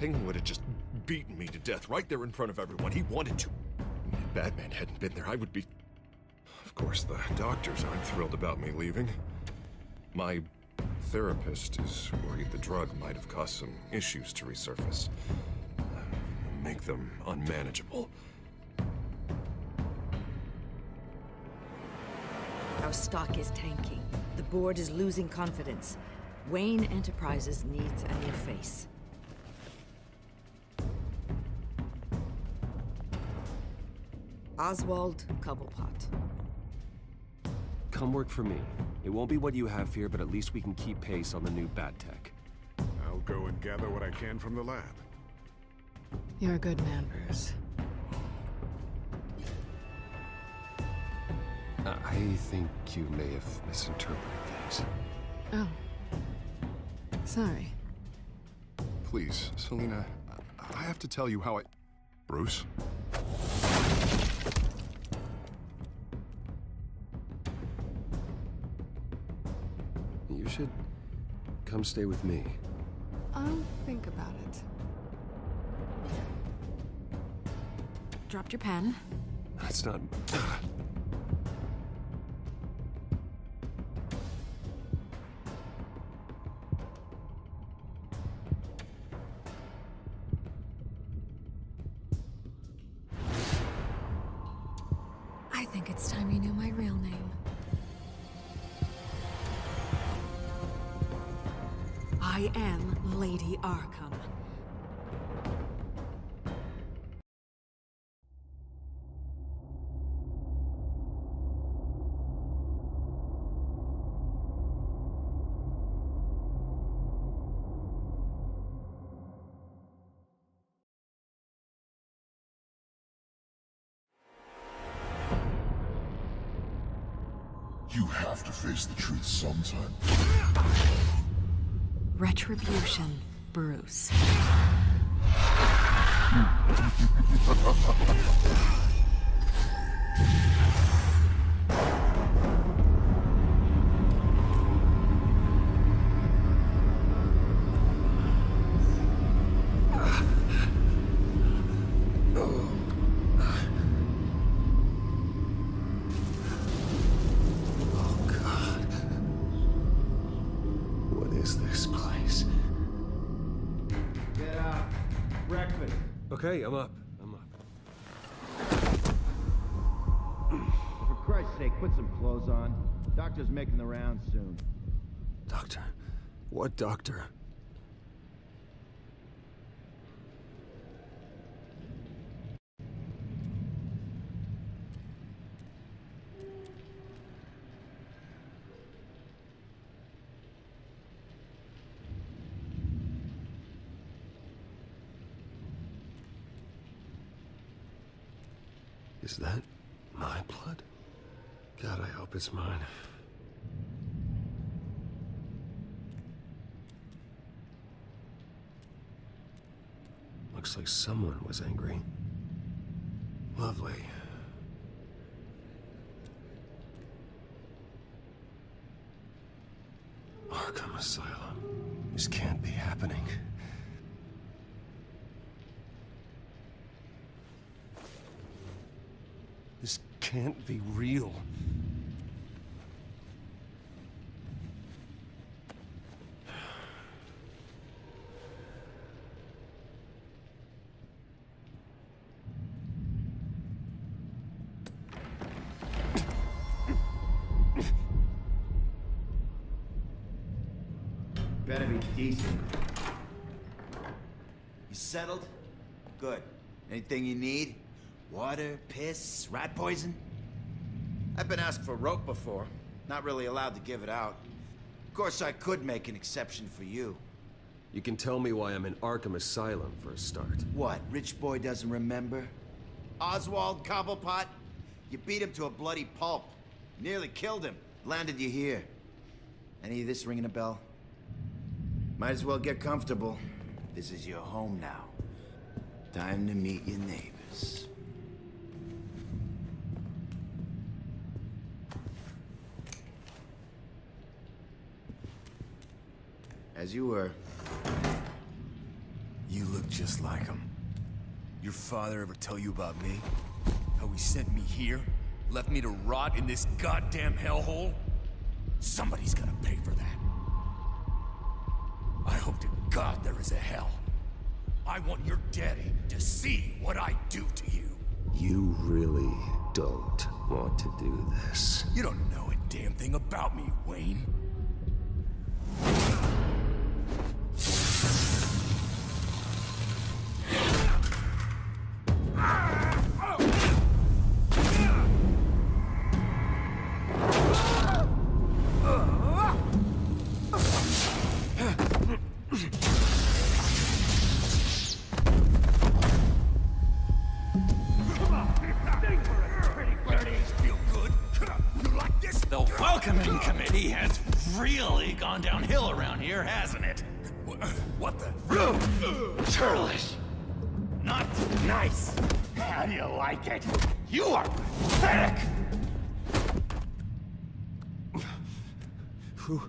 Penguin would have just beaten me to death right there in front of everyone. He wanted to. If Batman hadn't been there, I would be... Of course, the doctors aren't thrilled about me leaving. My therapist is worried the drug might have caused some issues to resurface. Make them unmanageable. Our stock is tanking. The board is losing confidence. Wayne Enterprises needs a new face. Oswald Cobblepot. Come work for me. It won't be what you have here, but at least we can keep pace on the new bat tech. I'll go and gather what I can from the lab. You're a good man, Bruce. I think you may have misinterpreted things. Oh. Sorry. Please, Selina, I have to tell you how I... Bruce? You should come stay with me. I'll think about it. Dropped your pen. That's not... I think it's time you knew my real name. I am Lady Arkham. You have to face the truth sometime. Retribution, Bruce. Okay, I'm up. For Christ's sake, put some clothes on. Doctor's making the rounds soon. Doctor? What doctor? Is that my blood? God, I hope it's mine. Looks like someone was angry. Lovely. Arkham Asylum. This can't be happening. This can't be real. Better be decent. You settled? Good. Anything you need? Water, piss, rat poison? I've been asked for rope before. Not really allowed to give it out. Of course, I could make an exception for you. You can tell me why I'm in Arkham Asylum for a start. What, rich boy doesn't remember? Oswald Cobblepot? You beat him to a bloody pulp. Nearly killed him. Landed you here. Any of this ringing a bell? Might as well get comfortable. This is your home now. Time to meet your neighbors. As you were. You look just like him. Your father ever tell you about me? How he sent me here? Left me to rot in this goddamn hellhole? Somebody's gonna pay for that. I hope to God there is a hell. I want your daddy to see what I do to you. You really don't want to do this. You don't know a damn thing about me, Wayne. The welcoming committee has really gone downhill around here, hasn't it? What the? Churlish. Not nice. How do you like it? You are pathetic. Who?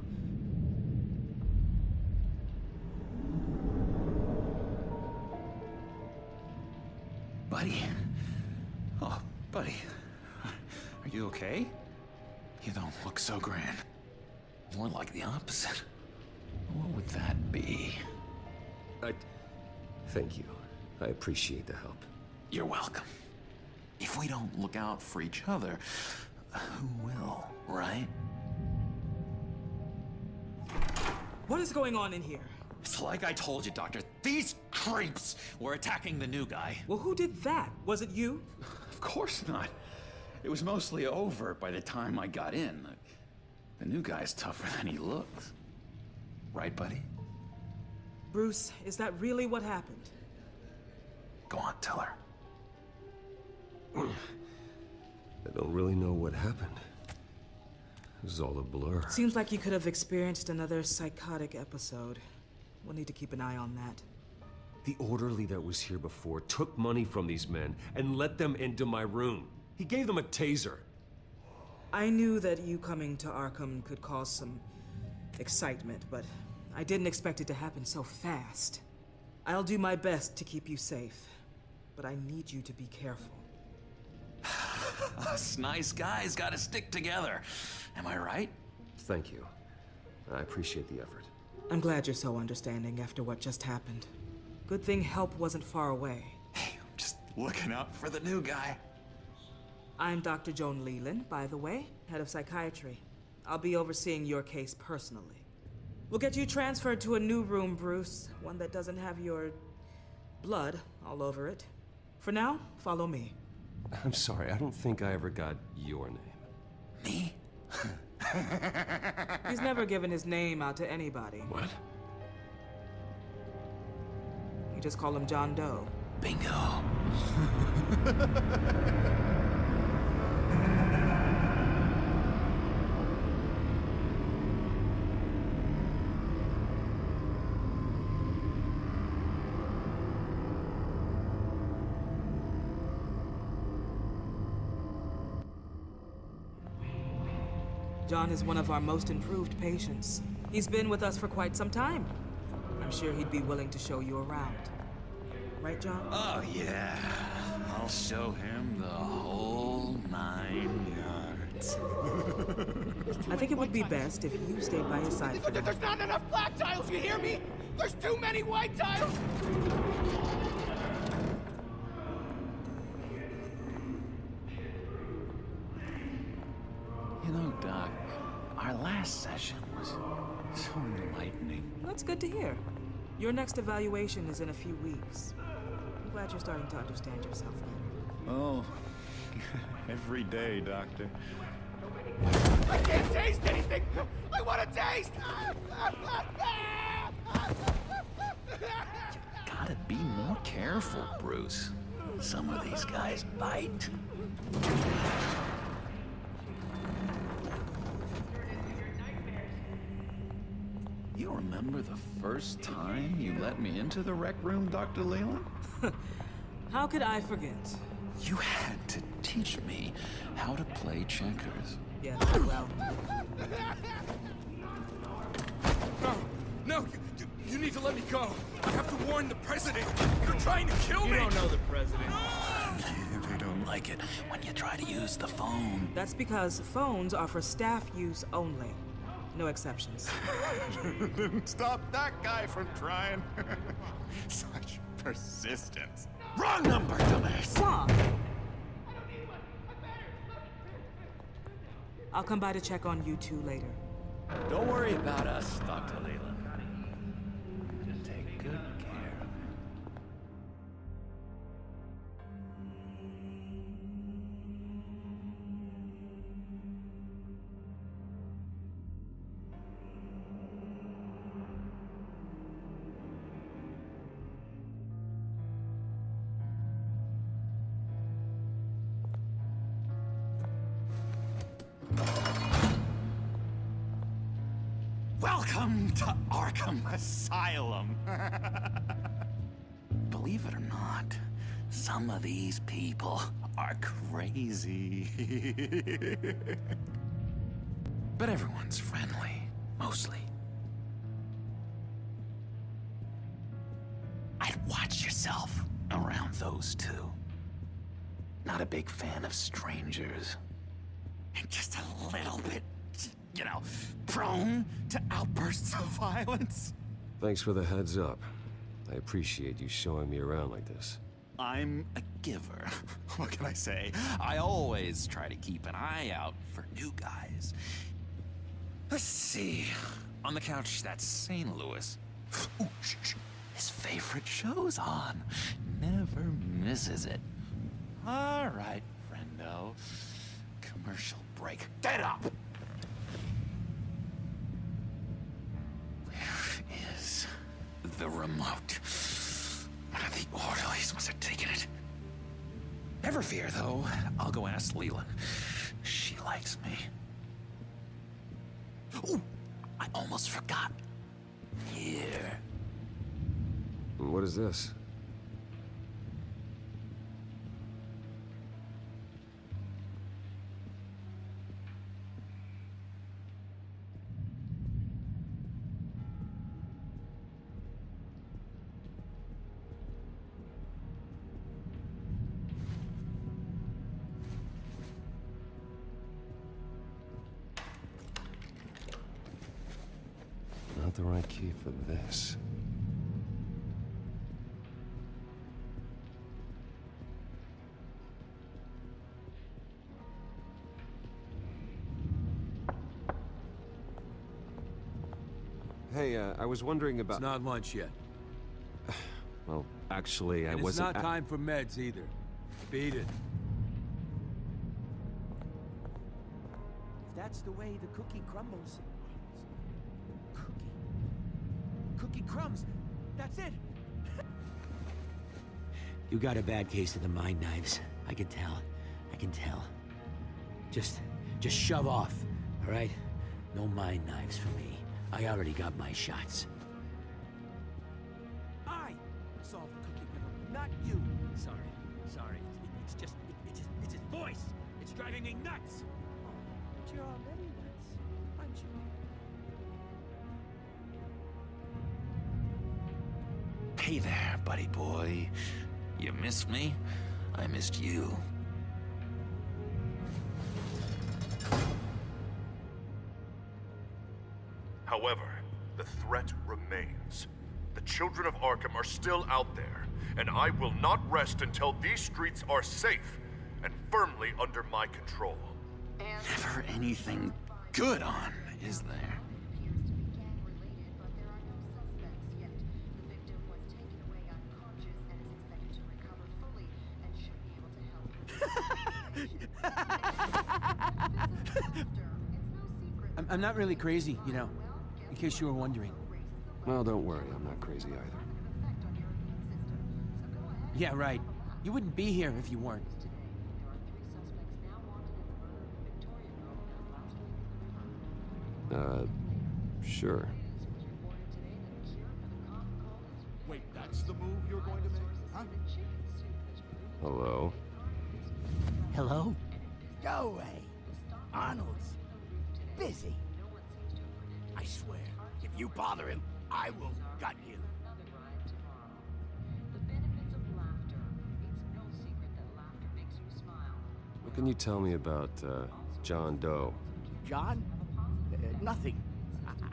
Buddy. Oh, buddy. Are you okay? You don't look so grand. More like the opposite. What would that be? Thank you. I appreciate the help. You're welcome. If we don't look out for each other, who will, right? What is going on in here? It's like I told you, Doctor. These creeps were attacking the new guy. Well, who did that? Was it you? Of course not. It was mostly over by the time I got in. The new guy's tougher than he looks. Right, buddy? Bruce, is that really what happened? Go on, tell her. I don't really know what happened. It was all a blur. Seems like you could have experienced another psychotic episode. We'll need to keep an eye on that. The orderly that was here before took money from these men and let them into my room. He gave them a taser. I knew that you coming to Arkham could cause some excitement, but I didn't expect it to happen so fast. I'll do my best to keep you safe, but I need you to be careful. Us nice guys gotta stick together. Am I right? Thank you. I appreciate the effort. I'm glad you're so understanding after what just happened. Good thing help wasn't far away. Hey, I'm just looking out for the new guy. I'm Dr. Joan Leland, by the way, head of psychiatry. I'll be overseeing your case personally. We'll get you transferred to a new room, Bruce. One that doesn't have your blood all over it. For now, follow me. I'm sorry, I don't think I ever got your name. Me? He's never given his name out to anybody. What? You just call him John Doe. Bingo. John is one of our most improved patients. He's been with us for quite some time. I'm sure he'd be willing to show you around. Right, John? Oh, yeah. I'll show him the whole 9 yards. I think it would be best if you stayed by his side. There's not enough black tiles, you hear me? There's too many white tiles! You know, Doc, our last session was so enlightening. That's good to hear. Your next evaluation is in a few weeks. I'm glad you're starting to understand yourself better. Oh, every day, Doctor. I can't taste anything! I want to taste! Gotta be more careful, Bruce. Some of these guys bite. You remember the first time you let me into the rec room, Dr. Leland? How could I forget? You had to teach me how to play checkers. Yeah, well... No! No! You need to let me go. I have to warn the president. You're trying to kill me. You don't know the president. They don't like it when you try to use the phone. That's because phones are for staff use only. No exceptions. Didn't stop that guy from trying. Such persistence. Wrong number, dumbass. Stop! I'll come by to check on you two later. Don't worry about us, Dr. Leland. Just take good care of him. Welcome to Arkham Asylum. Believe it or not, some of these people are crazy. But everyone's friendly, mostly. I'd watch yourself around those two. Not a big fan of strangers. And just a little bit, you know, prone to outbursts of violence. Thanks for the heads up. I appreciate you showing me around like this. I'm a giver. What can I say? I always try to keep an eye out for new guys. Let's see. On the couch, that's St. Louis. Ooh, shh. His favorite show's on. Never misses it. All right, friendo. Commercial break. Get up! Where is the remote? One of the orderlies must have taken it. Never fear, though. I'll go ask Leland. She likes me. Ooh, I almost forgot. Here. What is this? Not the right key for this. Hey, I was wondering about... It's not lunch yet. Well, actually, I And wasn't... it's not time for meds either. Beat it. If that's the way the cookie crumbles... Cookie crumbs! That's it! You got a bad case of the mind knives. I can tell. I can tell. Just shove off, all right? No mind knives for me. I already got my shots. I solved the cookie riddle, not you. Sorry. It's his voice. It's driving me nuts. But you're already nuts, aren't you? Hey there, buddy boy. You missed me? I missed you. However, the threat remains. The children of Arkham are still out there, and I will not rest until these streets are safe and firmly under my control. Never anything good on, is there? I'm not really crazy, you know, in case you were wondering. Well, don't worry, I'm not crazy either. Yeah, right. You wouldn't be here if you weren't. Sure. Wait, that's the move you're going to make? Huh? Hello? Hello? Go away. Arnold's busy. I swear, if you bother him, I will gut you. What can you tell me about, John Doe? John? Nothing.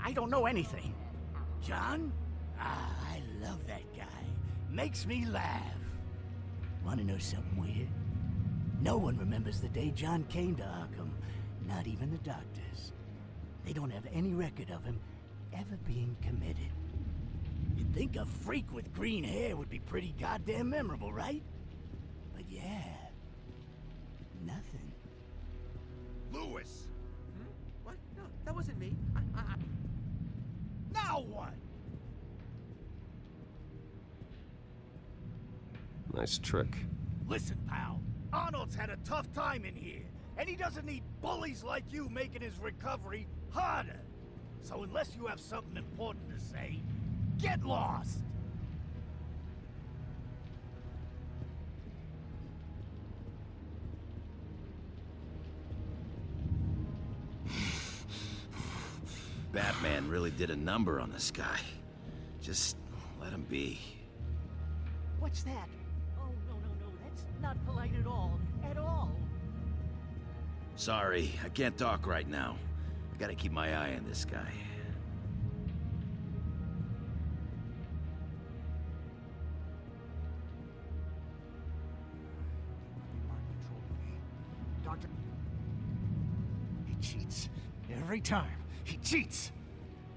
I don't know anything. John? Ah, I love that guy. Makes me laugh. Want to know something weird? No one remembers the day John came to Arkham. Not even the doctors. They don't have any record of him ever being committed. You'd think a freak with green hair would be pretty goddamn memorable, right? But yeah, nothing. Lewis! What? No, that wasn't me. Now what? Nice trick. Listen, pal. Arnold's had a tough time in here, and he doesn't need bullies like you making his recovery harder. So unless you have something important to say, get lost! Batman really did a number on this guy. Just let him be. What's that? Oh, no, that's not polite at all. At all. Sorry, I can't talk right now. I gotta keep my eye on this guy. Doctor... He cheats. Every time. He cheats!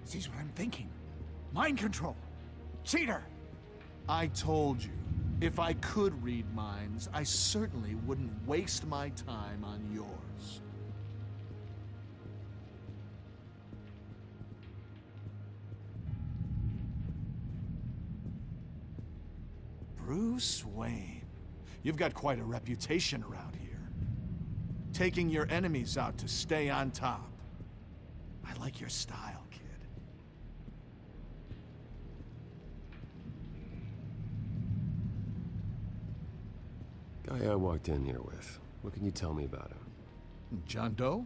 Sees what I'm thinking. Mind control. Cheater! I told you, if I could read minds, I certainly wouldn't waste my time on yours. Bruce Wayne. You've got quite a reputation around here. Taking your enemies out to stay on top. I like your style, kid. Guy I walked in here with. What can you tell me about him? John Doe?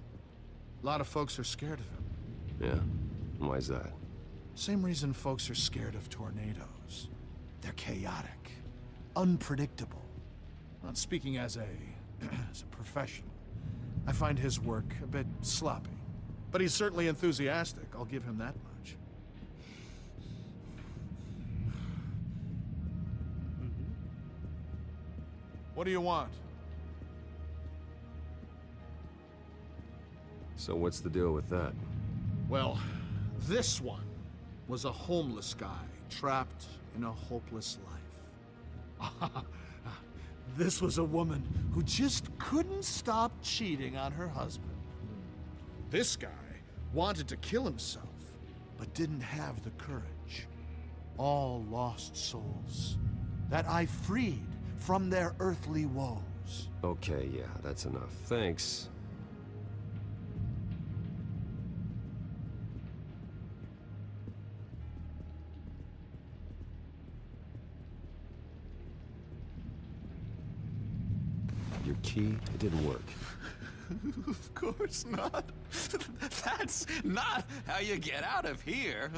A lot of folks are scared of him. Yeah? Why's that? Same reason folks are scared of tornadoes. They're chaotic, unpredictable. Well, speaking as a professional, I find his work a bit sloppy. But he's certainly enthusiastic, I'll give him that much. What do you want? So what's the deal with that? Well, this one was a homeless guy trapped in a hopeless life. This was a woman who just couldn't stop cheating on her husband. This guy wanted to kill himself, but didn't have the courage. All lost souls that I freed from their earthly woes. Okay, yeah, that's enough. Thanks. Your key, it didn't work. Of course not. That's not how you get out of here.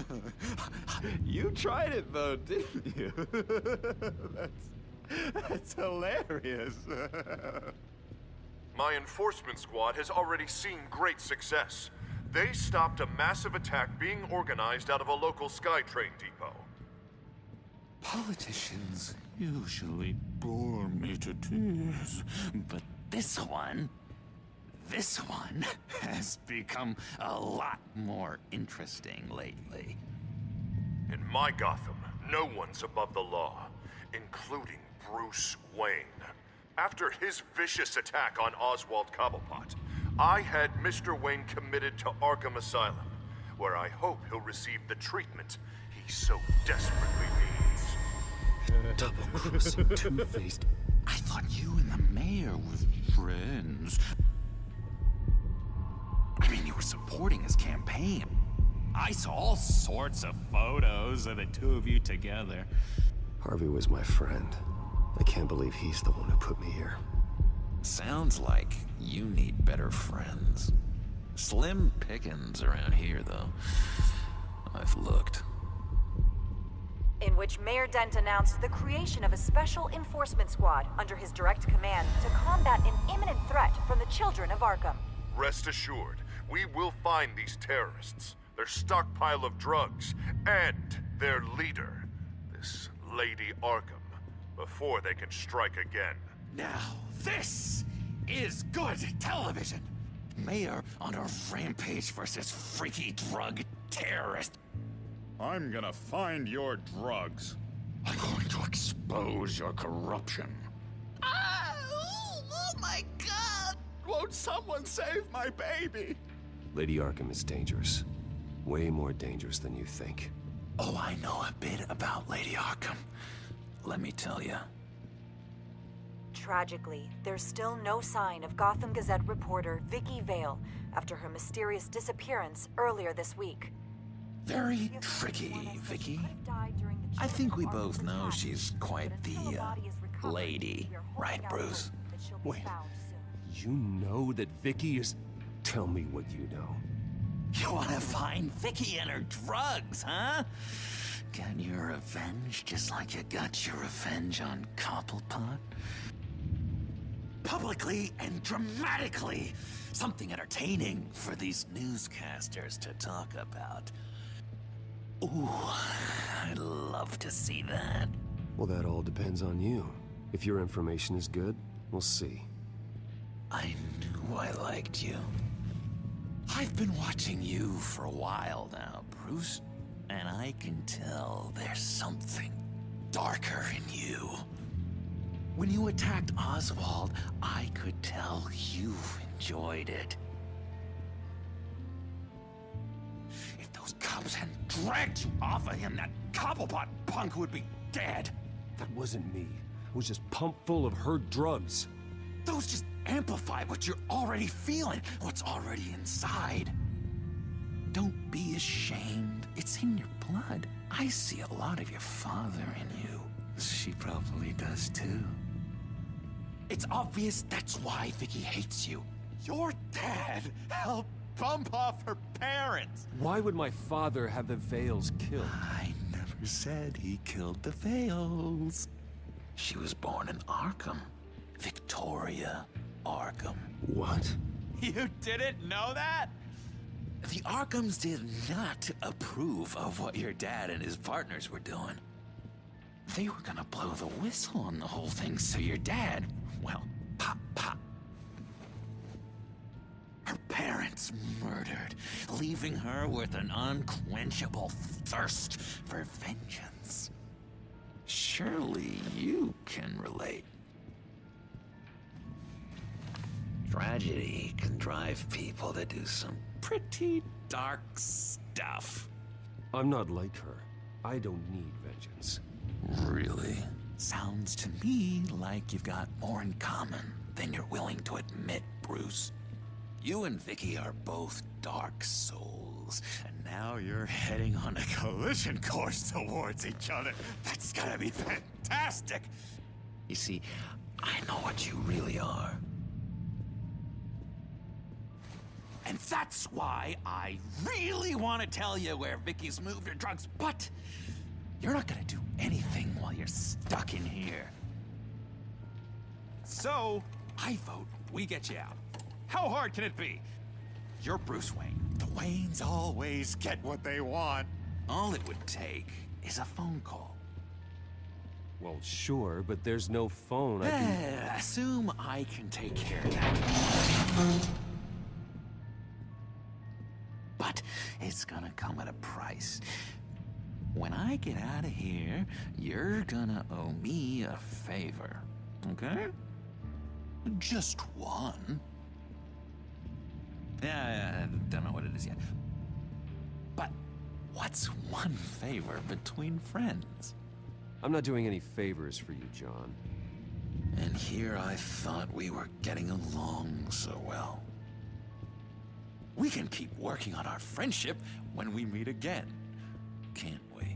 You tried it though, didn't you? That's hilarious. My enforcement squad has already seen great success. They stopped a massive attack being organized out of a local SkyTrain depot. Politicians usually bore me to tears, but this one has become a lot more interesting lately. In my Gotham, no one's above the law, including Bruce Wayne. After his vicious attack on Oswald Cobblepot, I had Mr. Wayne committed to Arkham Asylum, where I hope he'll receive the treatment he so desperately needs. Double-crossing, two-faced. I thought you and the mayor were friends. I mean, you were supporting his campaign. I saw all sorts of photos of the two of you together. Harvey was my friend. I can't believe he's the one who put me here. Sounds like you need better friends. Slim pickings around here, though. I've looked. in which Mayor Dent announced the creation of a special enforcement squad under his direct command to combat an imminent threat from the children of Arkham. Rest assured, we will find these terrorists, their stockpile of drugs, and their leader, this Lady Arkham, before they can strike again. Now, this is good television. Mayor on a rampage versus freaky drug terrorist. I'm gonna find your drugs. I'm going to expose your corruption. Oh my God! Won't someone save my baby? Lady Arkham is dangerous. Way more dangerous than you think. Oh, I know a bit about Lady Arkham. Let me tell you. Tragically, there's still no sign of Gotham Gazette reporter Vicky Vale after her mysterious disappearance earlier this week. Very tricky, Vicky. I think we both know she's quite the, lady. Right, Bruce? Wait, you know that Vicky is... Tell me what you know. You wanna find Vicky and her drugs, huh? Get your revenge just like you got your revenge on Cobblepot? Publicly and dramatically! Something entertaining for these newscasters to talk about. Ooh, I'd love to see that. Well, that all depends on you. If your information is good, we'll see. I knew I liked you. I've been watching you for a while now, Bruce, and I can tell there's something darker in you. When you attacked Oswald, I could tell you enjoyed it. If those cops hadn't dragged you off of him, that Cobblepot punk would be dead. That wasn't me. It was just pumped full of her drugs. Those just amplify what you're already feeling, what's already inside. Don't be ashamed. It's in your blood. I see a lot of your father in you. She probably does too. It's obvious that's why Vicky hates you. Your dad helped bump off her parents. Why would my father have the Vales killed? I never said he killed the Vales. She was born in Arkham. Victoria Arkham. What? You didn't know that? The Arkhams did not approve of what your dad and his partners were doing. They were gonna blow the whistle on the whole thing, so your dad, well, pop, pop. Her parents murdered, leaving her with an unquenchable thirst for vengeance. Surely you can relate. Tragedy can drive people to do some pretty dark stuff. I'm not like her. I don't need vengeance. Really? Sounds to me like you've got more in common than you're willing to admit, Bruce. You and Vicky are both dark souls, and now you're heading on a collision course towards each other. That's gonna be fantastic! You see, I know what you really are. And that's why I really want to tell you where Vicky's moved her drugs, but you're not gonna do anything while you're stuck in here. So, I vote we get you out. How hard can it be? You're Bruce Wayne. The Waynes always get what they want. All it would take is a phone call. Well, sure, but there's no phone. I can... Assume I can take care of that. But it's gonna come at a price. When I get out of here, you're gonna owe me a favor, okay? Just one. Yeah, I don't know what it is yet. But what's one favor between friends? I'm not doing any favors for you, John. And here I thought we were getting along so well. We can keep working on our friendship when we meet again, can't we?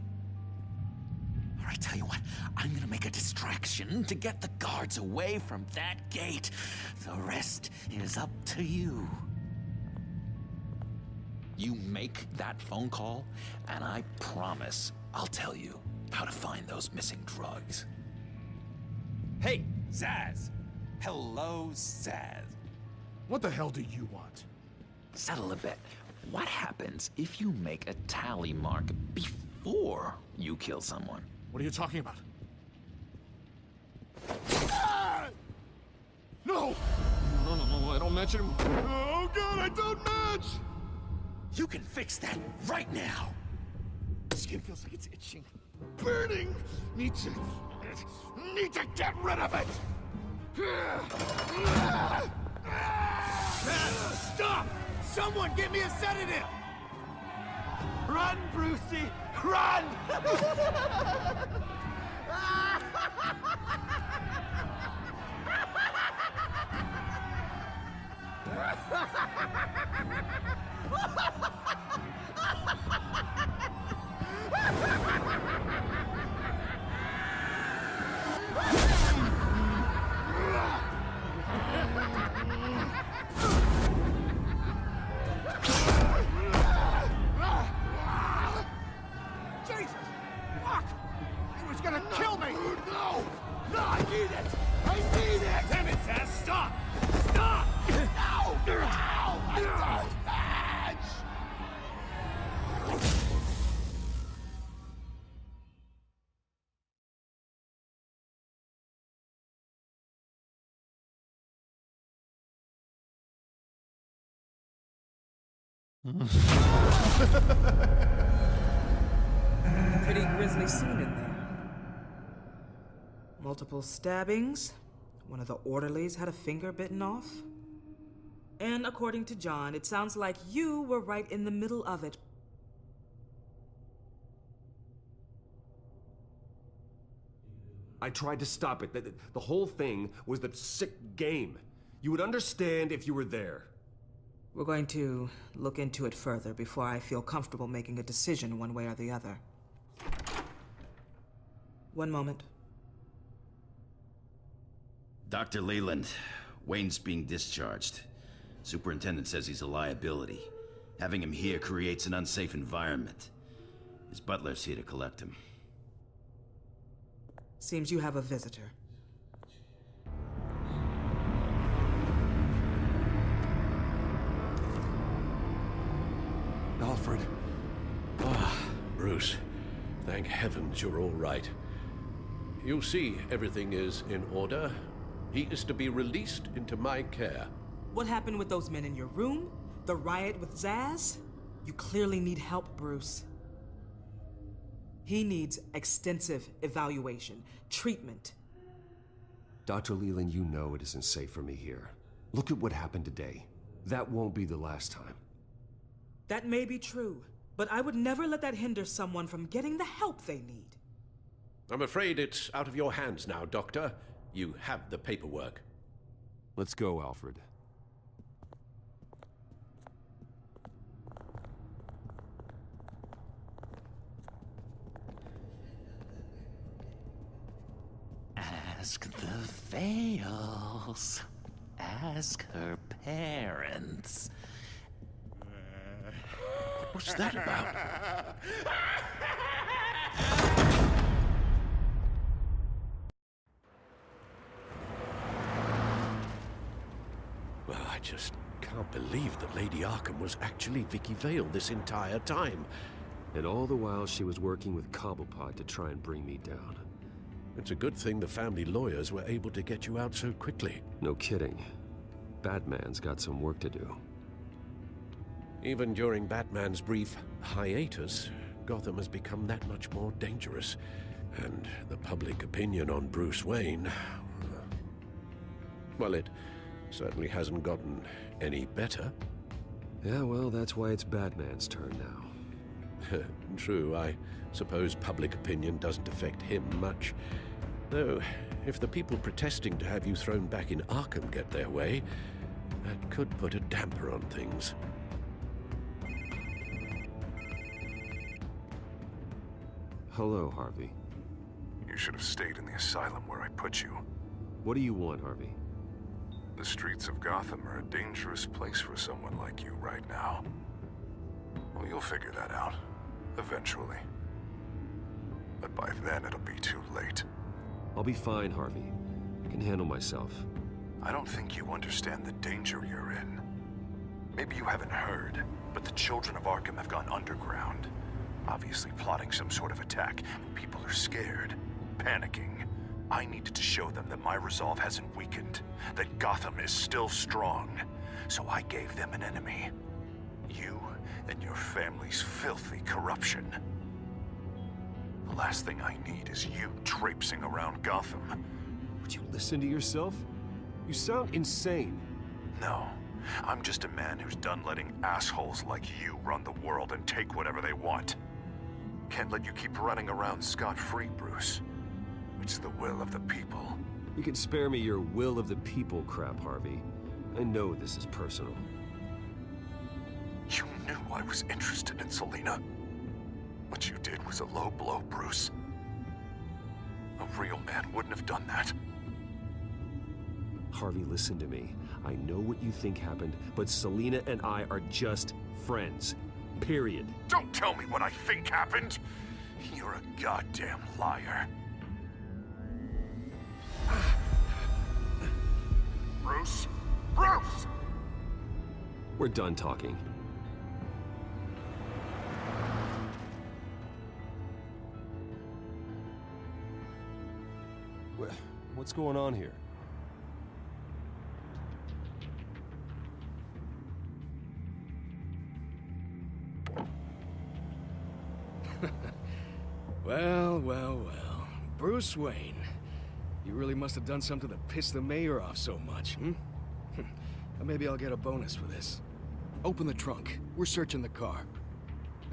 All right, tell you what, I'm gonna make a distraction to get the guards away from that gate. The rest is up to you. You make that phone call, and I promise I'll tell you how to find those missing drugs. Hey, Zaz! Hello, Zaz. What the hell do you want? Settle a bit. What happens if you make a tally mark before you kill someone? What are you talking about? Ah! No! No, I don't match him. Oh god, I don't match! You can fix that right now! Skin feels like it's itching. Burning! Need to get rid of it! Stop! Someone give me a sedative! Run, Brucey! Run! Jesus! Fuck! He was gonna kill me! No! No, I need it! I need it! Damn it, Zaz! Stop! Stop! No! No! I don't match! Pretty grisly scene in there. Multiple stabbings. One of the orderlies had a finger bitten off. And according to John, it sounds like you were right in the middle of it. I tried to stop it. The whole thing was the sick game. You would understand if you were there. We're going to look into it further before I feel comfortable making a decision one way or the other. One moment. Dr. Leland, Wayne's being discharged. Superintendent says he's a liability. Having him here creates an unsafe environment. His butler's here to collect him. Seems you have a visitor. Alfred. Ah, Bruce. Thank heavens you're all right. You see, everything is in order. He is to be released into my care. What happened with those men in your room? The riot with Zaz? You clearly need help, Bruce. He needs extensive evaluation, treatment. Dr. Leland, you know it isn't safe for me here. Look at what happened today. That won't be the last time. That may be true, but I would never let that hinder someone from getting the help they need. I'm afraid it's out of your hands now, Doctor. You have the paperwork. Let's go, Alfred. Ask the Vales. Ask her parents. What's that about? Well, I just can't believe that Lady Arkham was actually Vicky Vale this entire time. And all the while she was working with Cobblepot to try and bring me down. It's a good thing the family lawyers were able to get you out so quickly. No kidding. Batman's got some work to do. Even during Batman's brief hiatus, Gotham has become that much more dangerous. And the public opinion on Bruce Wayne... well, it certainly hasn't gotten any better. Yeah, well, that's why it's Batman's turn now. True, I suppose public opinion doesn't affect him much. Though, if the people protesting to have you thrown back in Arkham get their way, that could put a damper on things. Hello, Harvey. You should have stayed in the asylum where I put you. What do you want, Harvey? The streets of Gotham are a dangerous place for someone like you right now. Well, you'll figure that out. Eventually. but by then it'll be too late. I'll be fine, Harvey. I can handle myself. I don't think you understand the danger you're in. Maybe you haven't heard, but the children of Arkham have gone underground. Obviously plotting some sort of attack, and people are scared, panicking. I needed to show them that my resolve hasn't weakened, that Gotham is still strong. So I gave them an enemy. You and your family's filthy corruption. The last thing I need is you traipsing around Gotham. Would you listen to yourself? You sound insane. No, I'm just a man who's done letting assholes like you run the world and take whatever they want. Can't let you keep running around scot-free, Bruce. It's the will of the people. You can spare me your will of the people crap, Harvey. I know this is personal. You knew I was interested in Selina. What you did was a low blow, Bruce. A real man wouldn't have done that. Harvey, listen to me. I know what you think happened, but Selina and I are just friends. Period. Don't tell me what I think happened! You're a goddamn liar. Bruce? Bruce! We're done talking. What's going on here? Well. Bruce Wayne. You really must have done something to piss the mayor off so much, hmm? Maybe I'll get a bonus for this. Open the trunk. We're searching the car.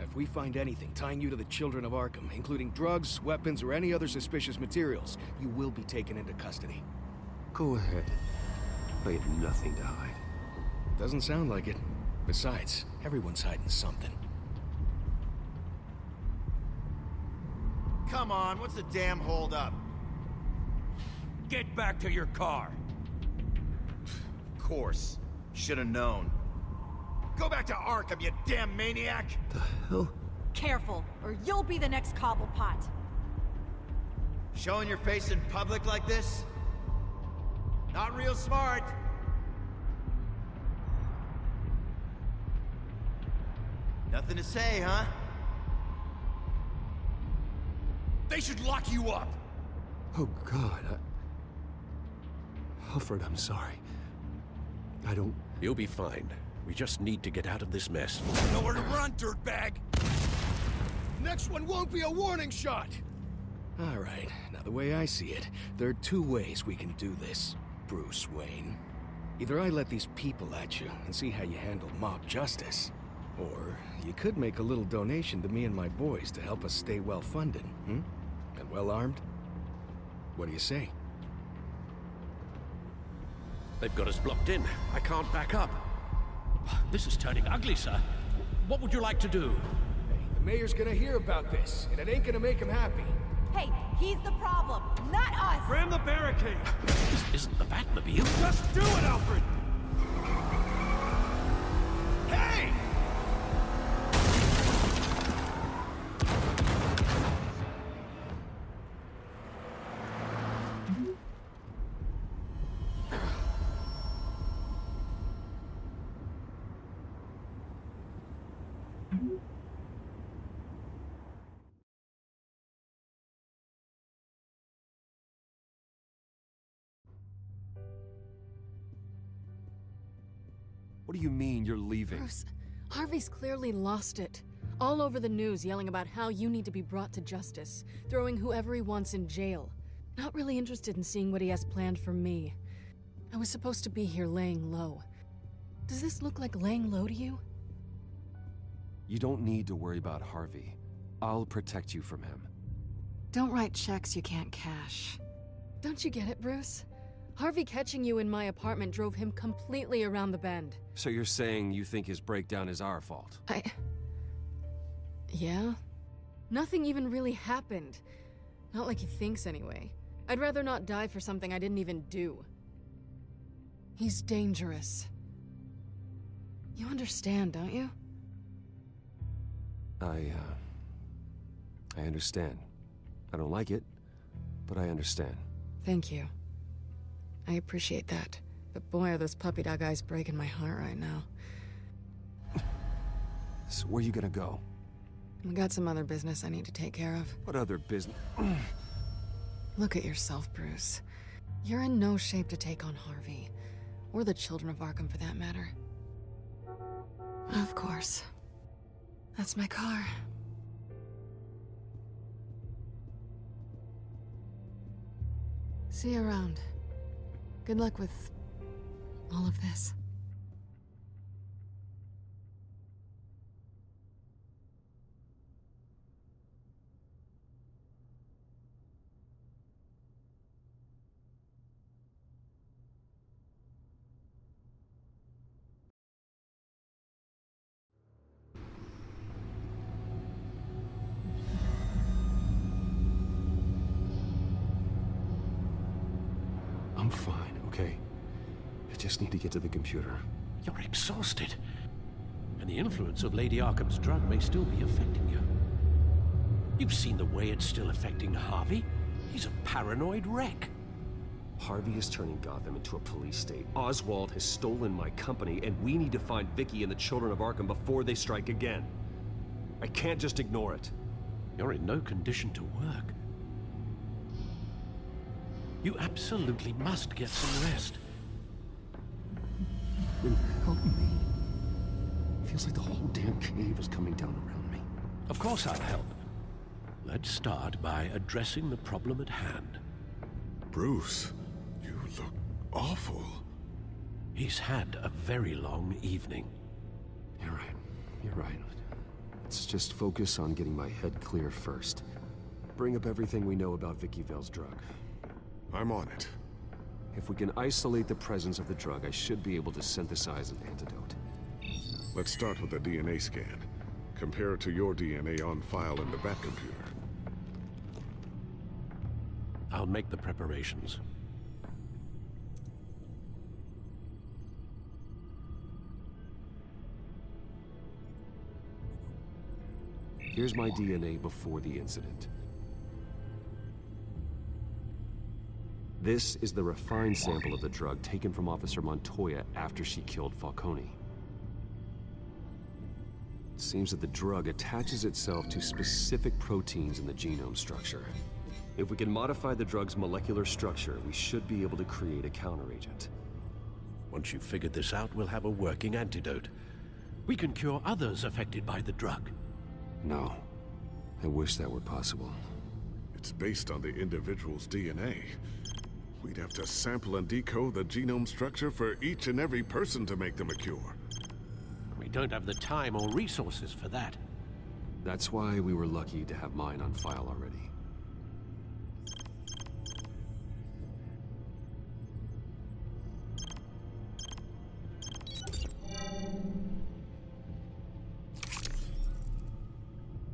If we find anything tying you to the children of Arkham, including drugs, weapons, or any other suspicious materials, you will be taken into custody. Go ahead. I have nothing to hide. Doesn't sound like it. Besides, everyone's hiding something. Come on, what's the damn holdup? Get back to your car! Of course. Should have known. Go back to Arkham, you damn maniac! The hell? Careful, or you'll be the next Cobblepot. Showing your face in public like this? Not real smart. Nothing to say, huh? They should lock you up! Oh, God. Alfred, I'm sorry. I don't... You'll be fine. We just need to get out of this mess. Nowhere to run, dirtbag! Next one won't be a warning shot! All right, now the way I see it, there are two ways we can do this, Bruce Wayne. Either I let these people at you and see how you handle mob justice, or you could make a little donation to me and my boys to help us stay well-funded, And well-armed? What do you say? They've got us blocked in. I can't back up. This is turning ugly, sir. What would you like to do? Hey, the mayor's gonna hear about this, and it ain't gonna make him happy. Hey, he's the problem, not us! Ram the barricade! This isn't the Batmobile. Just do it, Alfred! Hey! What do you mean you're leaving? Bruce, Harvey's clearly lost it. All over the news yelling about how you need to be brought to justice, throwing whoever he wants in jail. Not really interested in seeing what he has planned for me. I was supposed to be here laying low. Does this look like laying low to you? You don't need to worry about Harvey. I'll protect you from him. Don't write checks you can't cash. Don't you get it, Bruce? Harvey catching you in my apartment drove him completely around the bend. So you're saying you think his breakdown is our fault? Yeah? Nothing even really happened. Not like he thinks, anyway. I'd rather not die for something I didn't even do. He's dangerous. You understand, don't you? I understand. I don't like it, but I understand. Thank you. I appreciate that. But boy, are those puppy dog eyes breaking my heart right now. So where you gonna go? I got some other business I need to take care of. What other business? Look at yourself, Bruce. You're in no shape to take on Harvey. Or the children of Arkham, for that matter. Of course. That's my car. See you around. Good luck with all of this. I'm fine, okay? I just need to get to the computer. You're exhausted. And the influence of Lady Arkham's drug may still be affecting you. You've seen the way it's still affecting Harvey. He's a paranoid wreck. Harvey is turning Gotham into a police state. Oswald has stolen my company, and we need to find Vicky and the children of Arkham before they strike again. I can't just ignore it. You're in no condition to work. You absolutely must get some rest. Then help me. Feels like the whole damn cave is coming down around me. Of course I'll help. Let's start by addressing the problem at hand. Bruce, you look awful. He's had a very long evening. You're right. You're right. Let's just focus on getting my head clear first. Bring up everything we know about Vicky Vale's drug. I'm on it. If we can isolate the presence of the drug, I should be able to synthesize an antidote. Let's start with a DNA scan. Compare it to your DNA on file in the Batcomputer. I'll make the preparations. Here's my DNA before the incident. This is the refined sample of the drug taken from Officer Montoya after she killed Falcone. It seems that the drug attaches itself to specific proteins in the genome structure. If we can modify the drug's molecular structure, we should be able to create a counteragent. Once you've figured this out, we'll have a working antidote. We can cure others affected by the drug. No. I wish that were possible. It's based on the individual's DNA. We'd have to sample and decode the genome structure for each and every person to make them a cure. We don't have the time or resources for that. That's why we were lucky to have mine on file already.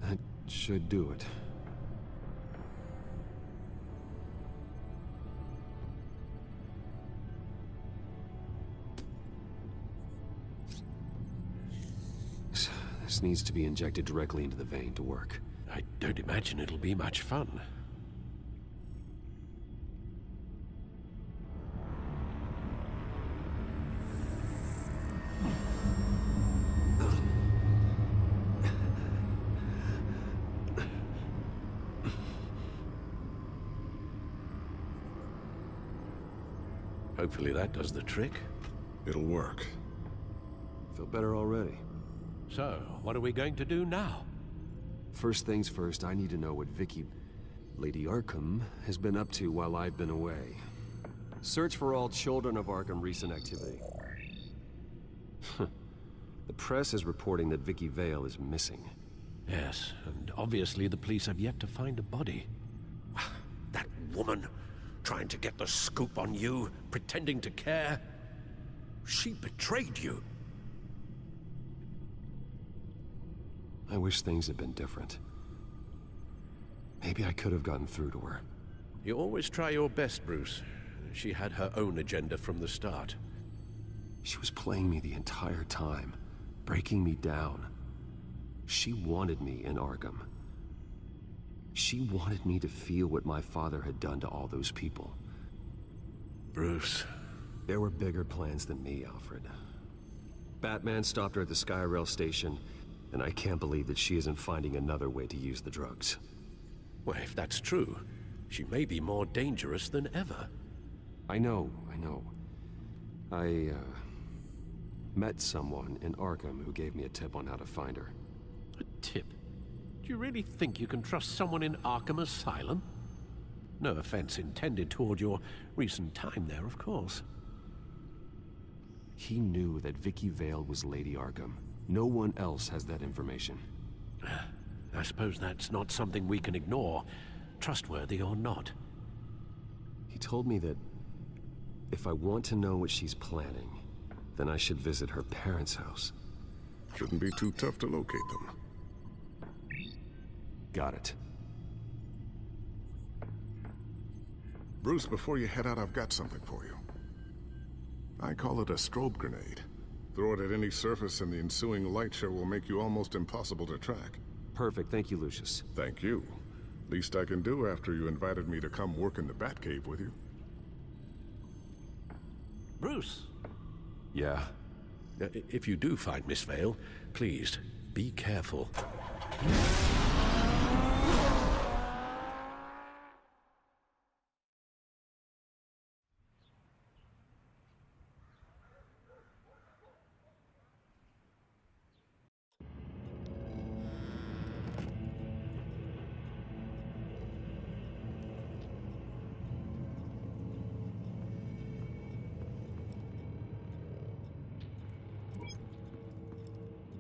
That should do it. This needs to be injected directly into the vein to work. I don't imagine it'll be much fun. Hopefully that does the trick. It'll work. Feel better already. So, what are we going to do now? First things first, I need to know what Vicky, Lady Arkham, has been up to while I've been away. Search for all children of Arkham recent activity. The press is reporting that Vicky Vale is missing. Yes, and obviously the police have yet to find a body. That woman, trying to get the scoop on you, pretending to care. She betrayed you. I wish things had been different. Maybe I could have gotten through to her. You always try your best, Bruce. She had her own agenda from the start. She was playing me the entire time, breaking me down. She wanted me in Arkham. She wanted me to feel what my father had done to all those people. Bruce. There were bigger plans than me, Alfred. Batman stopped her at the Skyrail station, and I can't believe that she isn't finding another way to use the drugs. Well, if that's true, she may be more dangerous than ever. I know. I met someone in Arkham who gave me a tip on how to find her. A tip? Do you really think you can trust someone in Arkham Asylum? No offense intended toward your recent time there, of course. He knew that Vicky Vale was Lady Arkham. No one else has that information. I suppose that's not something we can ignore, trustworthy or not. He told me that if I want to know what she's planning, then I should visit her parents' house. Shouldn't be too tough to locate them. Got it. Bruce, before you head out, I've got something for you. I call it a strobe grenade. Throw it at any surface and the ensuing light show will make you almost impossible to track. Perfect. Thank you, Lucius. Thank you. Least I can do after you invited me to come work in the Batcave with you. Bruce? Yeah? If you do find Miss Vale, please, be careful.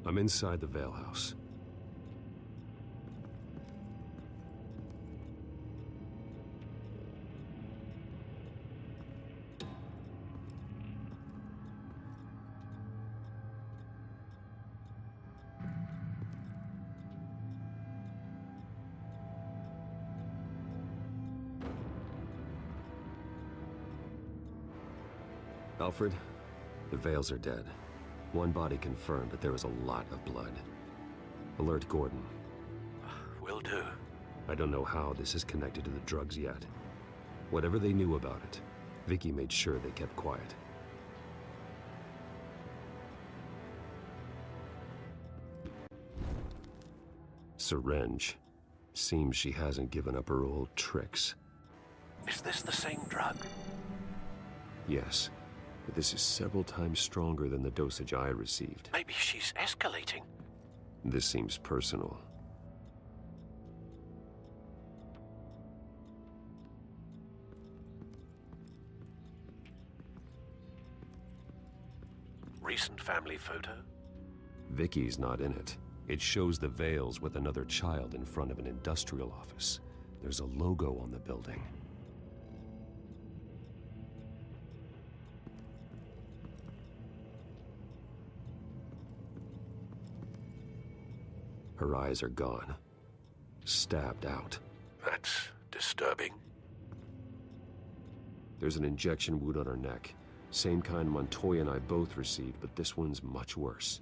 I'm inside the Vale house. Alfred, the Vales are dead. One body confirmed, but there was a lot of blood. Alert Gordon. Will do. I don't know how this is connected to the drugs yet. Whatever they knew about it, Vicky made sure they kept quiet. Syringe. Seems she hasn't given up her old tricks. Is this the same drug? Yes, but this is several times stronger than the dosage I received. Maybe she's escalating. This seems personal. Recent family photo? Vicky's not in it. It shows the Vales with another child in front of an industrial office. There's a logo on the building. Her eyes are gone. Stabbed out. That's disturbing. There's an injection wound on her neck. Same kind Montoya and I both received, but this one's much worse.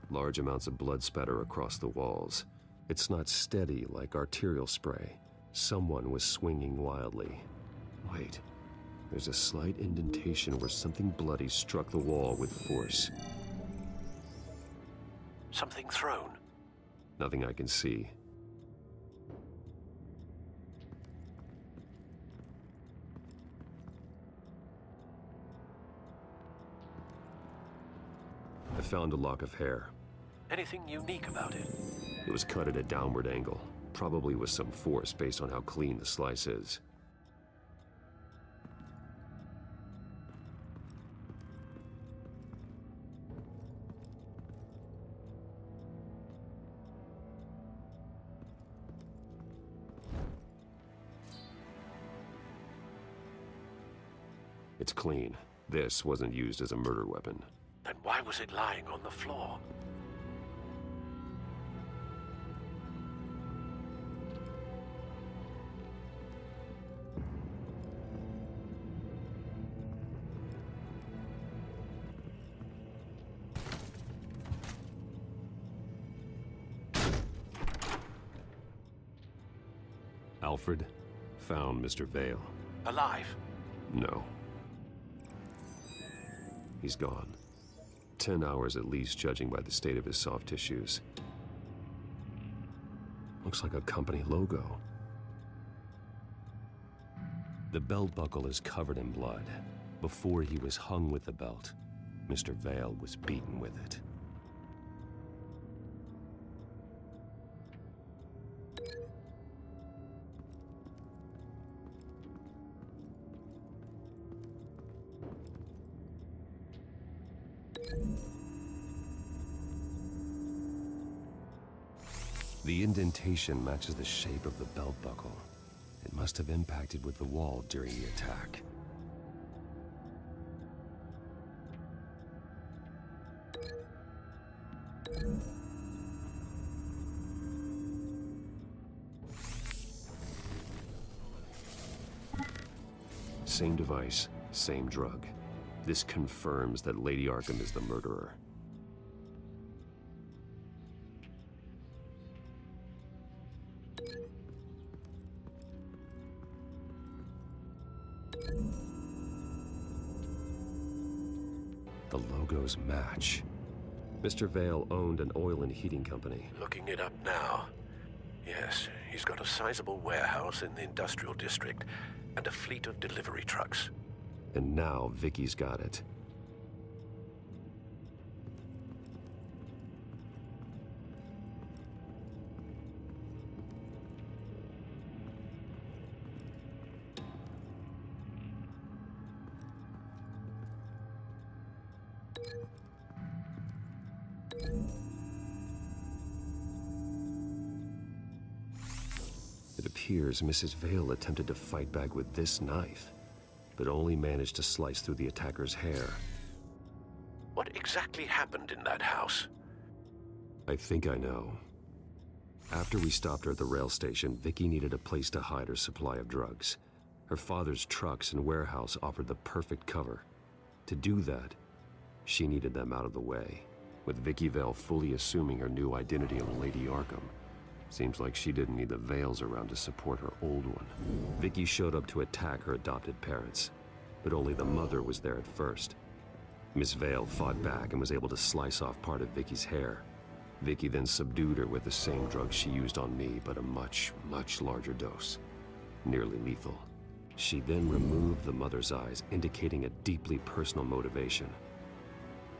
Large amounts of blood spatter across the walls. It's not steady like arterial spray. Someone was swinging wildly. Wait. There's a slight indentation where something bloody struck the wall with force. Something thrown? Nothing I can see. I found a lock of hair. Anything unique about it? It was cut at a downward angle, probably with some force based on how clean the slice is. It's clean. This wasn't used as a murder weapon. Then why was it lying on the floor? Alfred found Mr. Vale. Alive? No. He's gone. 10 hours at least, judging by the state of his soft tissues. Looks like a company logo. The belt buckle is covered in blood. Before he was hung with the belt, Mr. Vale was beaten with it. The indentation matches the shape of the belt buckle. It must have impacted with the wall during the attack. Same device, same drug. This confirms that Lady Arkham is the murderer. The logos match. Mr. Vale owned an oil and heating company. Looking it up now. Yes, he's got a sizable warehouse in the industrial district and a fleet of delivery trucks. And now Vicky's got it. It appears Mrs. Vale attempted to fight back with this knife, but only managed to slice through the attacker's hair. What exactly happened in that house? I think I know. After we stopped her at the rail station, Vicky needed a place to hide her supply of drugs. Her father's trucks and warehouse offered the perfect cover. To do that, she needed them out of the way, with Vicky Vale fully assuming her new identity of Lady Arkham. Seems like she didn't need the Vales around to support her old one. Vicky showed up to attack her adopted parents, but only the mother was there at first. Miss Vale fought back and was able to slice off part of Vicky's hair. Vicky then subdued her with the same drug she used on me, but a much, much larger dose. Nearly lethal. She then removed the mother's eyes, indicating a deeply personal motivation.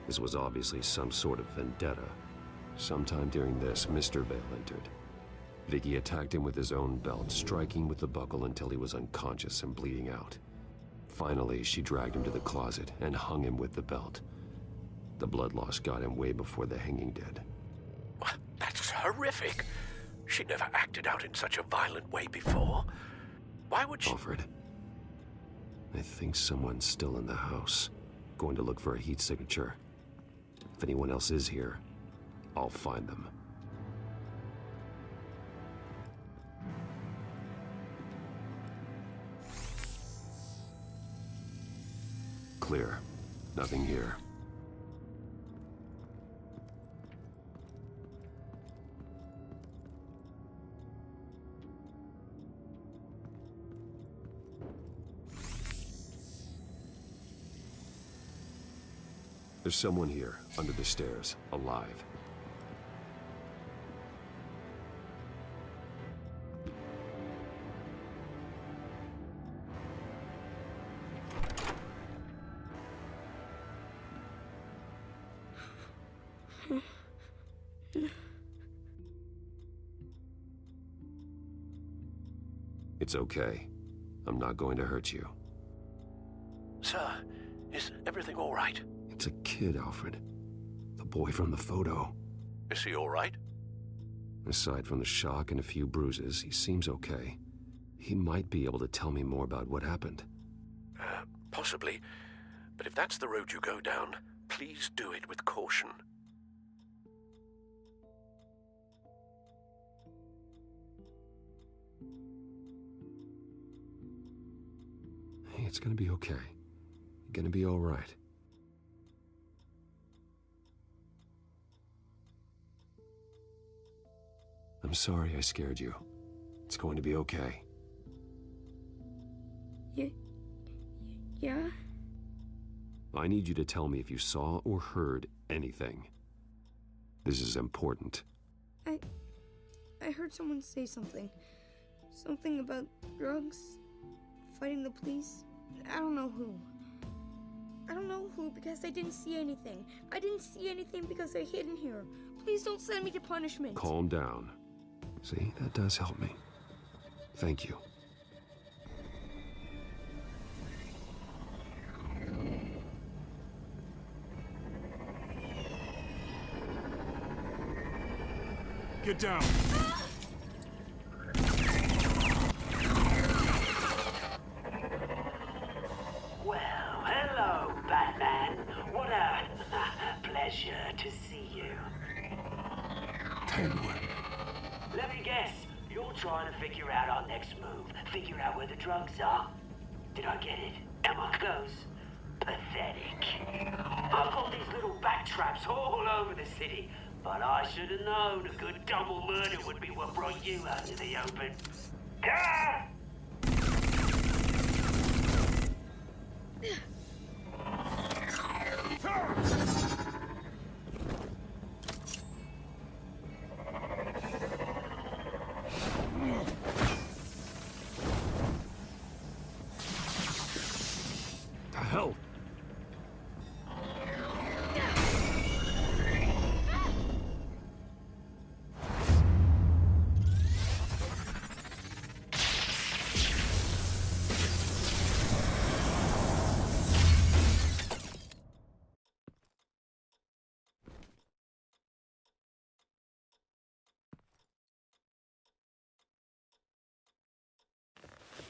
This was obviously some sort of vendetta. Sometime during this, Mr. Vale entered. Vicky attacked him with his own belt, striking with the buckle until he was unconscious and bleeding out. Finally, she dragged him to the closet and hung him with the belt. The blood loss got him way before the hanging did. That's horrific. She never acted out in such a violent way before. Why would she— Alfred, I think someone's still in the house. Going to look for a heat signature. If anyone else is here, I'll find them. Clear. Nothing here. There's someone here, under the stairs, alive. It's okay. I'm not going to hurt you. Sir, is everything all right? It's a kid, Alfred. The boy from the photo. Is he all right? Aside from the shock and a few bruises, he seems okay. He might be able to tell me more about what happened. Possibly. But if that's the road you go down, please do it with caution. Hey, it's gonna be okay. You're gonna be all right. I'm sorry I scared you. It's going to be okay. Yeah? I need you to tell me if you saw or heard anything. This is important. I heard someone say something. Something about drugs, fighting the police. I don't know who. I don't know who because I didn't see anything. I didn't see anything because I hid in here. Please don't send me to punishment. Calm down. See, that does help me. Thank you. Get down! Well, hello, Batman. What a pleasure to see you. Penguin. Let me guess, you're trying to figure out our next move. Figure out where the drugs are. Did I get it? Am I close? Pathetic. I've got these little bat traps all over the city, but I should have known a good double murder would be what brought you out to the open. Ah! The hell?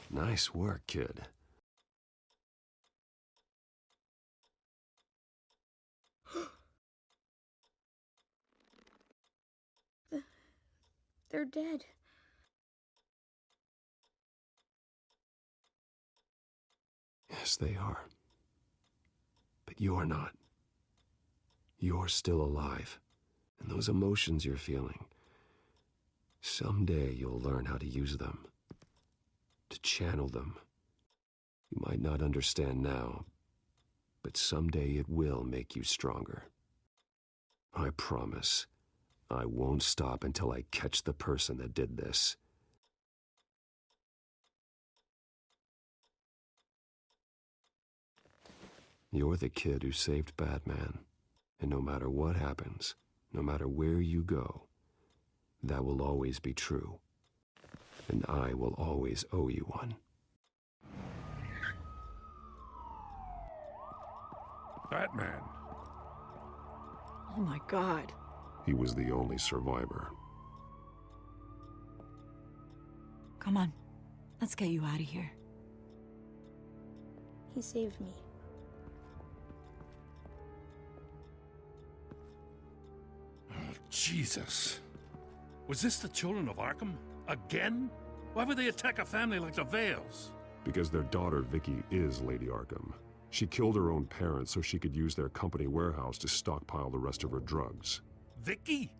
Nice work, kid. They're dead. Yes, they are. But you're not. You're still alive. And those emotions you're feeling, someday you'll learn how to use them. To channel them. You might not understand now, but someday it will make you stronger. I promise, I won't stop until I catch the person that did this. You're the kid who saved Batman, and no matter what happens, no matter where you go, that will always be true. And I will always owe you one. Batman. Oh my God. He was the only survivor. Come on, let's get you out of here. He saved me. Oh, Jesus. Was this the children of Arkham? Again? Why would they attack a family like the Vales? Because their daughter, Vicky, is Lady Arkham. She killed her own parents so she could use their company warehouse to stockpile the rest of her drugs. Vicky?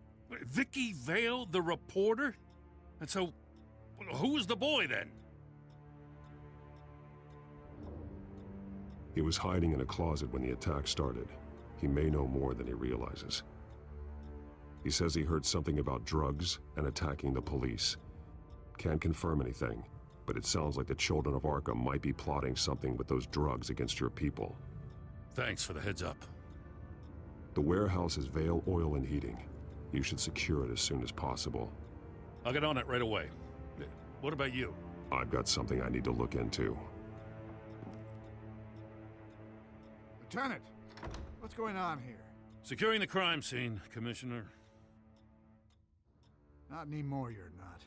Vicky Vale, the reporter? And so, who was the boy then? He was hiding in a closet when the attack started. He may know more than he realizes. He says he heard something about drugs and attacking the police. Can't confirm anything, but it sounds like the children of Arkham might be plotting something with those drugs against your people. Thanks for the heads up. The warehouse is Vale Oil and Heating. You should secure it as soon as possible. I'll get on it right away. What about you? I've got something I need to look into. Lieutenant, what's going on here? Securing the crime scene, Commissioner. Not anymore, you're not.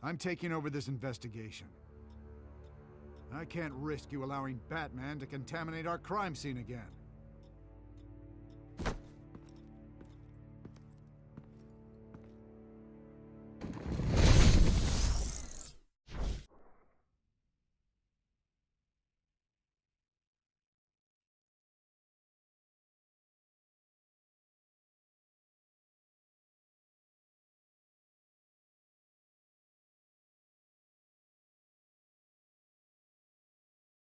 I'm taking over this investigation. I can't risk you allowing Batman to contaminate our crime scene again.